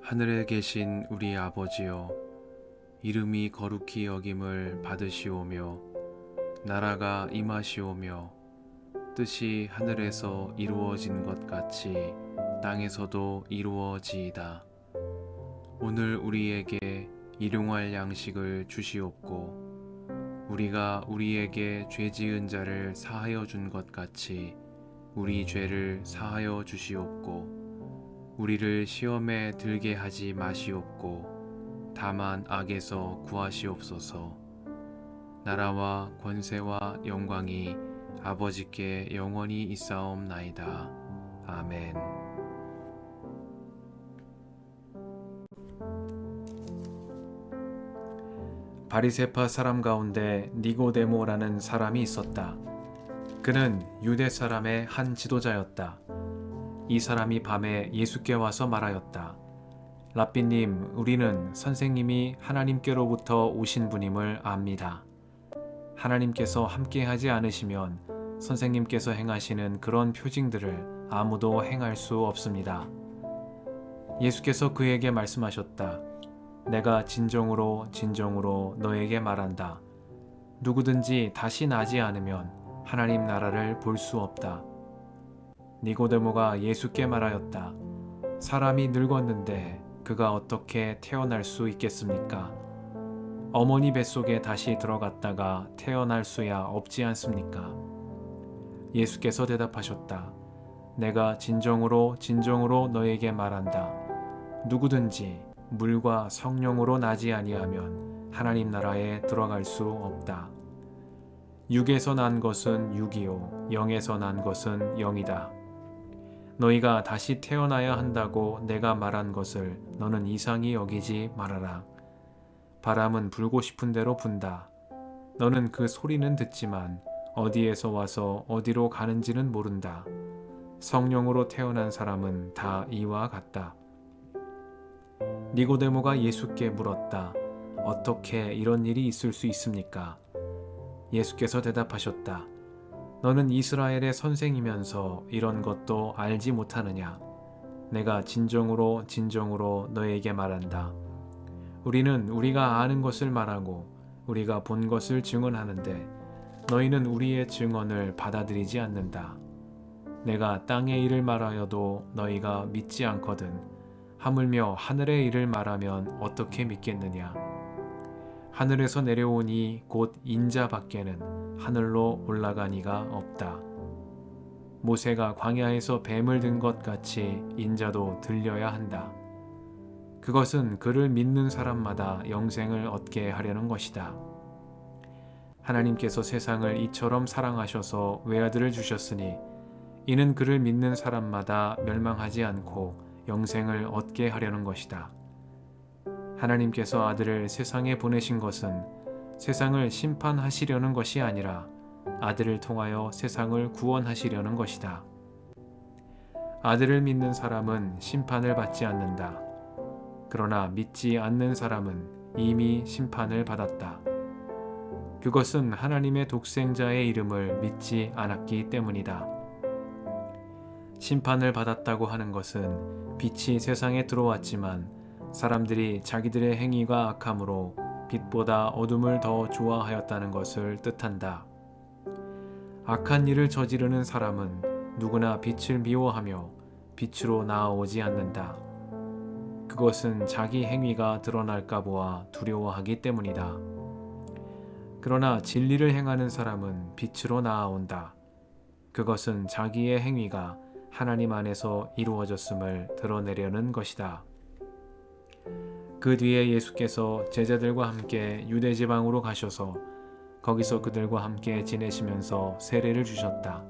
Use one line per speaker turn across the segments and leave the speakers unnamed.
하늘에 계신 우리 아버지여, 이름이 거룩히 여김을 받으시오며 나라가 임하시오며 뜻이 하늘에서 이루어진 것 같이 땅에서도 이루어지이다. 오늘 우리에게 일용할 양식을 주시옵고 우리가 우리에게 죄 지은 자를 사하여 준 것 같이 우리 죄를 사하여 주시옵고 우리를 시험에 들게 하지 마시옵고 다만 악에서 구하시옵소서. 나라와 권세와 영광이 아버지께 영원히 있사옵나이다. 아멘.
바리새파 사람 가운데 니고데모라는 사람이 있었다. 그는 유대 사람의 한 지도자였다. 이 사람이 밤에 예수께 와서 말하였다. 랍비님, 우리는 선생님이 하나님께로부터 오신 분임을 압니다. 하나님께서 함께하지 않으시면 선생님께서 행하시는 그런 표징들을 아무도 행할 수 없습니다. 예수께서 그에게 말씀하셨다. 내가 진정으로 너에게 말한다. 누구든지 다시 나지 않으면 하나님 나라를 볼 수 없다. 니고데모가 예수께 말하였다. 사람이 늙었는데 그가 어떻게 태어날 수 있겠습니까? 어머니 뱃속에 다시 들어갔다가 태어날 수야 없지 않습니까? 예수께서 대답하셨다. 내가 진정으로 너에게 말한다. 누구든지 물과 성령으로 나지 아니하면 하나님 나라에 들어갈 수 없다. 육에서 난 것은 육이요 영에서 난 것은 영이다. 너희가 다시 태어나야 한다고 내가 말한 것을 너는 이상히 여기지 말아라. 바람은 불고 싶은 대로 분다. 너는 그 소리는 듣지만 어디에서 와서 어디로 가는지는 모른다. 성령으로 태어난 사람은 다 이와 같다. 니고데모가 예수께 물었다. 어떻게 이런 일이 있을 수 있습니까? 예수께서 대답하셨다. 너는 이스라엘의 선생이면서 이런 것도 알지 못하느냐? 내가 진정으로 너에게 말한다. 우리는 우리가 아는 것을 말하고 우리가 본 것을 증언하는데 너희는 우리의 증언을 받아들이지 않는다. 내가 땅의 일을 말하여도 너희가 믿지 않거든. 하물며 하늘의 일을 말하면 어떻게 믿겠느냐? 하늘에서 내려오니 곧 인자 밖에는 하늘로 올라가니가 없다. 모세가 광야에서 뱀을 든 것 같이 인자도 들려야 한다. 그것은 그를 믿는 사람마다 영생을 얻게 하려는 것이다. 하나님께서 세상을 이처럼 사랑하셔서 외아들을 주셨으니 이는 그를 믿는 사람마다 멸망하지 않고 영생을 얻게 하려는 것이다. 하나님께서 아들을 세상에 보내신 것은 세상을 심판하시려는 것이 아니라 아들을 통하여 세상을 구원하시려는 것이다. 아들을 믿는 사람은 심판을 받지 않는다. 그러나 믿지 않는 사람은 이미 심판을 받았다. 그것은 하나님의 독생자의 이름을 믿지 않았기 때문이다. 심판을 받았다고 하는 것은 빛이 세상에 들어왔지만 사람들이 자기들의 행위가 악함으로 빛보다 어둠을 더 좋아하였다는 것을 뜻한다. 악한 일을 저지르는 사람은 누구나 빛을 미워하며 빛으로 나아오지 않는다. 그것은 자기 행위가 드러날까 보아 두려워하기 때문이다. 그러나 진리를 행하는 사람은 빛으로 나아온다. 그것은 자기의 행위가 하나님 안에서 이루어졌음을 드러내려는 것이다. 그 뒤에 예수께서 제자들과 함께 유대 지방으로 가셔서 거기서 그들과 함께 지내시면서 세례를 주셨다.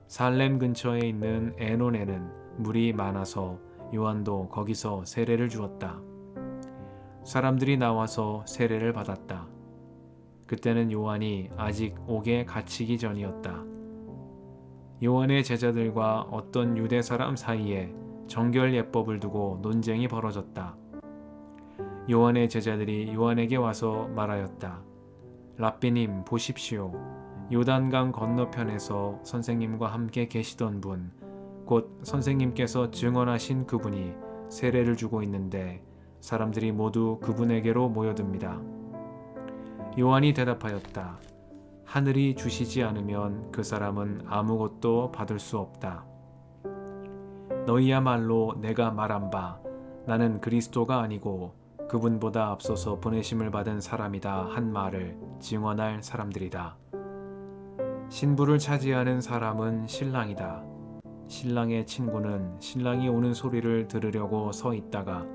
살렘 근처에 있는 에논에는 물이 많아서 요한도 거기서 세례를 주었다. 사람들이 나와서 세례를 받았다. 그때는 요한이 아직 옥에 갇히기 전이었다. 요한의 제자들과 어떤 유대 사람 사이에 정결 예법을 두고 논쟁이 벌어졌다. 요한의 제자들이 요한에게 와서 말하였다. 랍비님 보십시오. 요단강 건너편에서 선생님과 함께 계시던 분, 곧 선생님께서 증언하신 그분이 세례를 주고 있는데 사람들이 모두 그분에게로 모여듭니다. 요한이 대답하였다. 하늘이 주시지 않으면 그 사람은 아무것도 받을 수 없다. 너희야말로 내가 말한 바 나는 그리스도가 아니고 그분보다 앞서서 보내심을 받은 사람이다 한 말을 증언할 사람들이다. 신부를 차지하는 사람은 신랑이다. 신랑의 친구는 신랑이 오는 소리를 들으려고 서 있다가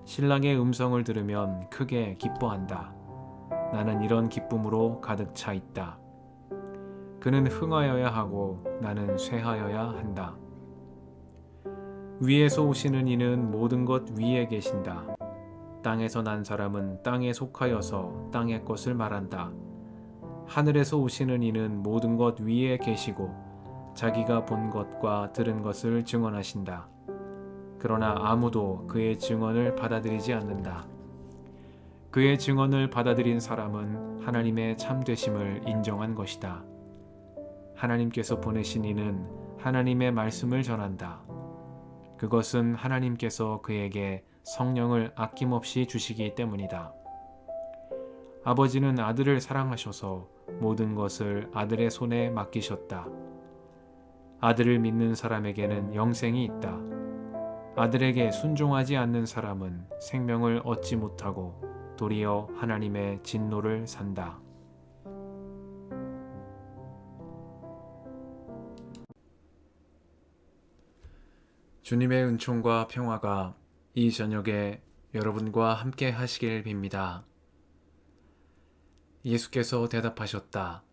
신랑의 음성을 들으면 크게 기뻐한다. 나는 이런 기쁨으로 가득 차 있다. 그는 흥하여야 하고 나는 쇠하여야 한다. 위에서 오시는 이는 모든 것 위에 계신다. 땅에서 난 사람은 땅에 속하여서 땅의 것을 말한다. 하늘에서 오시는 이는 모든 것 위에 계시고 자기가 본 것과 들은 것을 증언하신다. 그러나 아무도 그의 증언을 받아들이지 않는다. 그의 증언을 받아들인 사람은 하나님의 참되심을 인정한 것이다. 하나님께서 보내신 이는 하나님의 말씀을 전한다. 그것은 하나님께서 그에게 성령을 아낌없이 주시기 때문이다. 아버지는 아들을 사랑하셔서 모든 것을 아들의 손에 맡기셨다. 아들을 믿는 사람에게는 영생이 있다. 아들에게 순종하지 않는 사람은 생명을 얻지 못하고 도리어 하나님의 진노를 산다.
주님의 은총과 평화가 이 저녁에 여러분과 함께 하시길 빕니다. 예수께서 대답하셨다.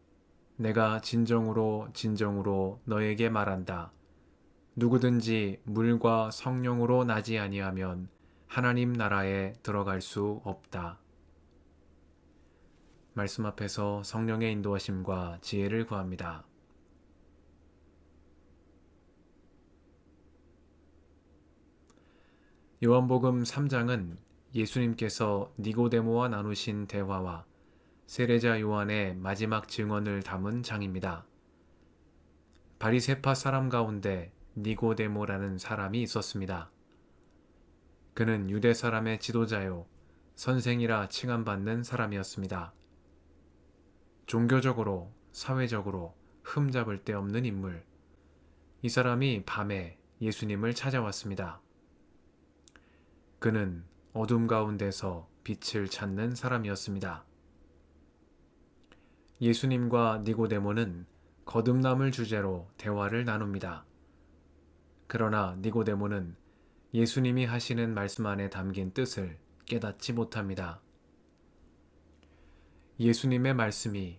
내가 진정으로 진정으로 너에게 말한다. 누구든지 물과 성령으로 나지 아니하면 하나님 나라에 들어갈 수 없다. 말씀 앞에서 성령의 인도하심과 지혜를 구합니다. 요한복음 3장은 예수님께서 니고데모와 나누신 대화와 세례자 요한의 마지막 증언을 담은 장입니다. 바리새파 사람 가운데 니고데모라는 사람이 있었습니다. 그는 유대 사람의 지도자요 선생이라 칭함받는 사람이었습니다. 종교적으로 사회적으로 흠잡을 데 없는 인물. 이 사람이 밤에 예수님을 찾아왔습니다. 그는 어둠 가운데서 빛을 찾는 사람이었습니다. 예수님과 니고데모는 거듭남을 주제로 대화를 나눕니다. 그러나 니고데모는 예수님이 하시는 말씀 안에 담긴 뜻을 깨닫지 못합니다. 예수님의 말씀이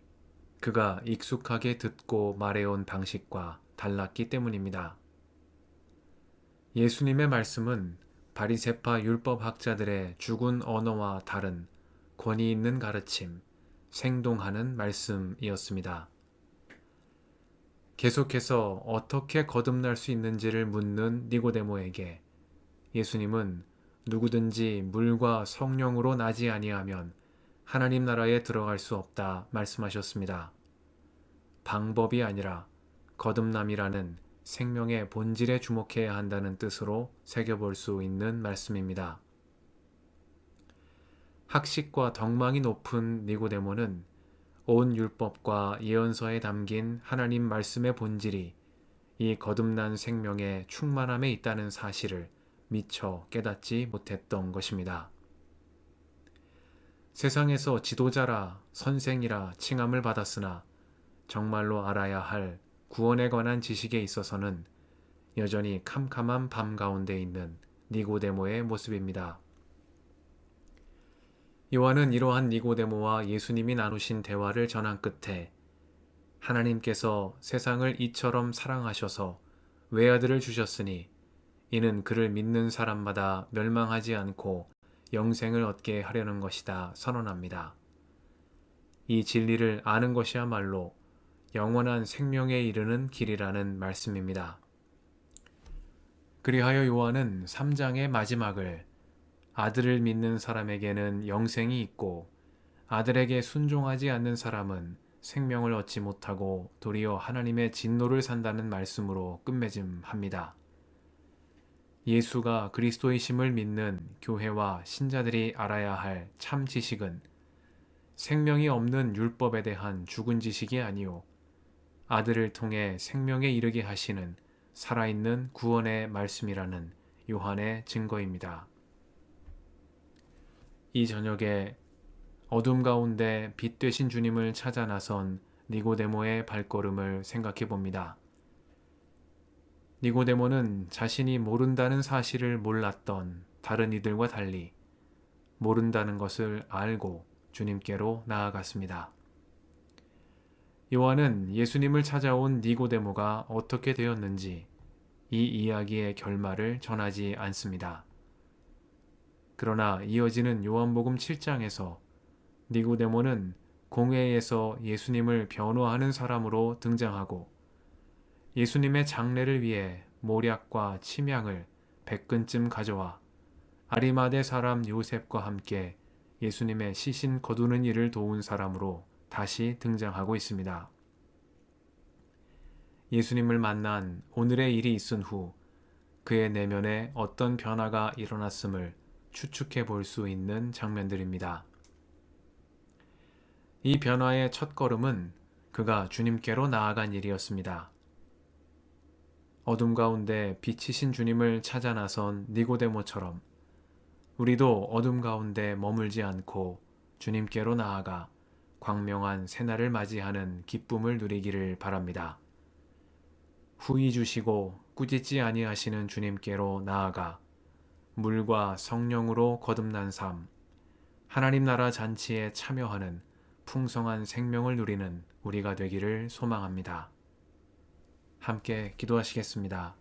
그가 익숙하게 듣고 말해온 방식과 달랐기 때문입니다. 예수님의 말씀은 바리새파 율법학자들의 죽은 언어와 다른 권위 있는 가르침, 생동하는 말씀이었습니다. 계속해서 어떻게 거듭날 수 있는지를 묻는 니고데모에게 예수님은 누구든지 물과 성령으로 나지 아니하면 하나님 나라에 들어갈 수 없다 말씀하셨습니다. 방법이 아니라 거듭남이라는 생명의 본질에 주목해야 한다는 뜻으로 새겨볼 수 있는 말씀입니다. 학식과 덕망이 높은 니고데모는 온 율법과 예언서에 담긴 하나님 말씀의 본질이 이 거듭난 생명의 충만함에 있다는 사실을 미처 깨닫지 못했던 것입니다. 세상에서 지도자라 선생이라 칭함을 받았으나 정말로 알아야 할 구원에 관한 지식에 있어서는 여전히 캄캄한 밤 가운데 있는 니고데모의 모습입니다. 요한은 이러한 니고데모와 예수님이 나누신 대화를 전한 끝에 하나님께서 세상을 이처럼 사랑하셔서 외아들을 주셨으니 이는 그를 믿는 사람마다 멸망하지 않고 영생을 얻게 하려는 것이다 선언합니다. 이 진리를 아는 것이야말로 영원한 생명에 이르는 길이라는 말씀입니다. 그리하여 요한은 3장의 마지막을 아들을 믿는 사람에게는 영생이 있고 아들에게 순종하지 않는 사람은 생명을 얻지 못하고 도리어 하나님의 진노를 산다는 말씀으로 끝맺음합니다. 예수가 그리스도이심을 믿는 교회와 신자들이 알아야 할 참 지식은 생명이 없는 율법에 대한 죽은 지식이 아니요 아들을 통해 생명에 이르게 하시는 살아있는 구원의 말씀이라는 요한의 증거입니다. 이 저녁에 어둠 가운데 빛 되신 주님을 찾아 나선 니고데모의 발걸음을 생각해 봅니다. 니고데모는 자신이 모른다는 사실을 몰랐던 다른 이들과 달리 모른다는 것을 알고 주님께로 나아갔습니다. 요한은 예수님을 찾아온 니고데모가 어떻게 되었는지 이 이야기의 결말을 전하지 않습니다. 그러나 이어지는 요한복음 7장에서 니고데모는 공회에서 예수님을 변호하는 사람으로 등장하고 예수님의 장례를 위해 모략과 침향을 100근쯤 가져와 아리마대 사람 요셉과 함께 예수님의 시신 거두는 일을 도운 사람으로 다시 등장하고 있습니다. 예수님을 만난 오늘의 일이 있은 후 그의 내면에 어떤 변화가 일어났음을 추측해 볼 수 있는 장면들입니다. 이 변화의 첫걸음은 그가 주님께로 나아간 일이었습니다. 어둠 가운데 빛이신 주님을 찾아 나선 니고데모처럼 우리도 어둠 가운데 머물지 않고 주님께로 나아가 광명한 새날을 맞이하는 기쁨을 누리기를 바랍니다. 후히 주시고 꾸짖지 아니하시는 주님께로 나아가 물과 성령으로 거듭난 삶, 하나님 나라 잔치에 참여하는 풍성한 생명을 누리는 우리가 되기를 소망합니다. 함께 기도하시겠습니다.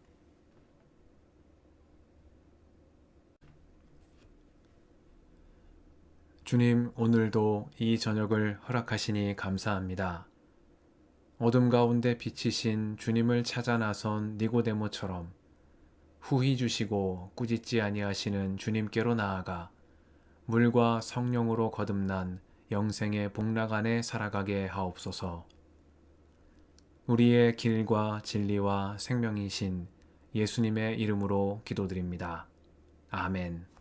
주님, 오늘도 이 저녁을 허락하시니 감사합니다. 어둠 가운데 비치신 주님을 찾아 나선 니고데모처럼 후히 주시고 꾸짖지 아니하시는 주님께로 나아가 물과 성령으로 거듭난 영생의 복락 안에 살아가게 하옵소서. 우리의 길과 진리와 생명이신 예수님의 이름으로 기도드립니다. 아멘.